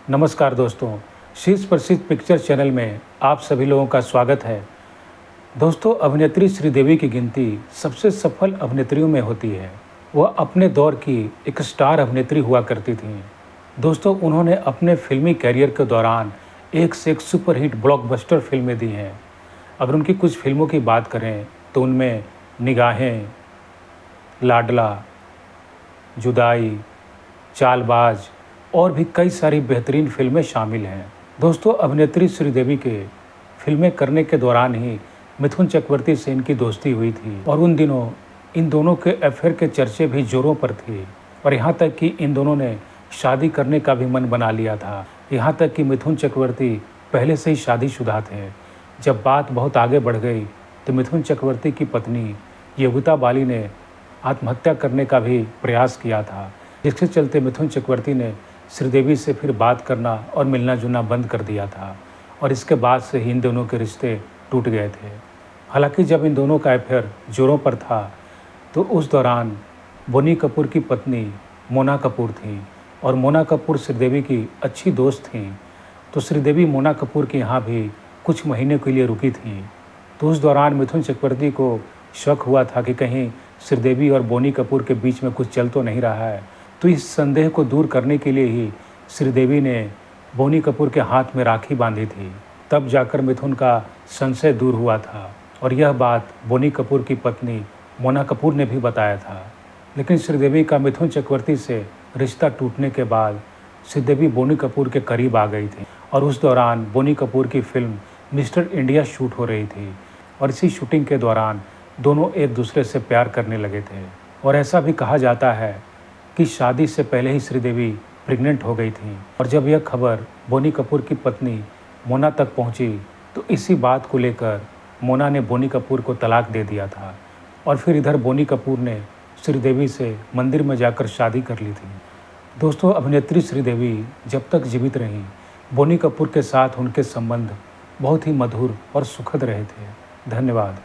नमस्कार दोस्तों, शीर्ष प्रसिद्ध पिक्चर चैनल में आप सभी लोगों का स्वागत है। दोस्तों, अभिनेत्री श्रीदेवी की गिनती सबसे सफल अभिनेत्रियों में होती है। वह अपने दौर की एक स्टार अभिनेत्री हुआ करती थीं। दोस्तों, उन्होंने अपने फिल्मी कैरियर के दौरान एक से एक सुपरहिट ब्लॉकबस्टर फिल्में दी हैं। अगर उनकी कुछ फिल्मों की बात करें तो उनमें निगाहें, लाडला, जुदाई, चालबाज और भी कई सारी बेहतरीन फिल्में शामिल हैं। दोस्तों, अभिनेत्री श्रीदेवी के फिल्में करने के दौरान ही मिथुन चक्रवर्ती से इनकी दोस्ती हुई थी और उन दिनों इन दोनों के अफेयर के चर्चे भी जोरों पर थे और यहाँ तक कि इन दोनों ने शादी करने का भी मन बना लिया था। यहाँ तक कि मिथुन चक्रवर्ती पहले से ही शादीशुदा थे। जब बात बहुत आगे बढ़ गई तो मिथुन चक्रवर्ती की पत्नी योगिता बाली ने आत्महत्या करने का भी प्रयास किया था, जिसके चलते मिथुन चक्रवर्ती ने श्रीदेवी से फिर बात करना और मिलना जुलना बंद कर दिया था और इसके बाद से ही इन दोनों के रिश्ते टूट गए थे। हालांकि जब इन दोनों का अफेयर जोरों पर था तो उस दौरान बोनी कपूर की पत्नी मोना कपूर थी और मोना कपूर श्रीदेवी की अच्छी दोस्त थीं। तो श्रीदेवी मोना कपूर के यहाँ भी कुछ महीने के लिए रुकी थी। तो उस दौरान मिथुन चक्रवर्ती को शक हुआ था कि कहीं श्रीदेवी और बोनी कपूर के बीच में कुछ चल तो नहीं रहा है। तो इस संदेह को दूर करने के लिए ही श्रीदेवी ने बोनी कपूर के हाथ में राखी बांधी थी। तब जाकर मिथुन का संशय दूर हुआ था और यह बात बोनी कपूर की पत्नी मोना कपूर ने भी बताया था। लेकिन श्रीदेवी का मिथुन चक्रवर्ती से रिश्ता टूटने के बाद श्रीदेवी बोनी कपूर के करीब आ गई थी और उस दौरान बोनी कपूर की फिल्म मिस्टर इंडिया शूट हो रही थी और इसी शूटिंग के दौरान दोनों एक दूसरे से प्यार करने लगे थे। और ऐसा भी कहा जाता है कि शादी से पहले ही श्रीदेवी प्रेग्नेंट हो गई थी और जब यह खबर बोनी कपूर की पत्नी मोना तक पहुंची तो इसी बात को लेकर मोना ने बोनी कपूर को तलाक दे दिया था और फिर इधर बोनी कपूर ने श्रीदेवी से मंदिर में जाकर शादी कर ली थी। दोस्तों, अभिनेत्री श्रीदेवी जब तक जीवित रहीं, बोनी कपूर के साथ उनके संबंध बहुत ही मधुर और सुखद रहे थे। धन्यवाद।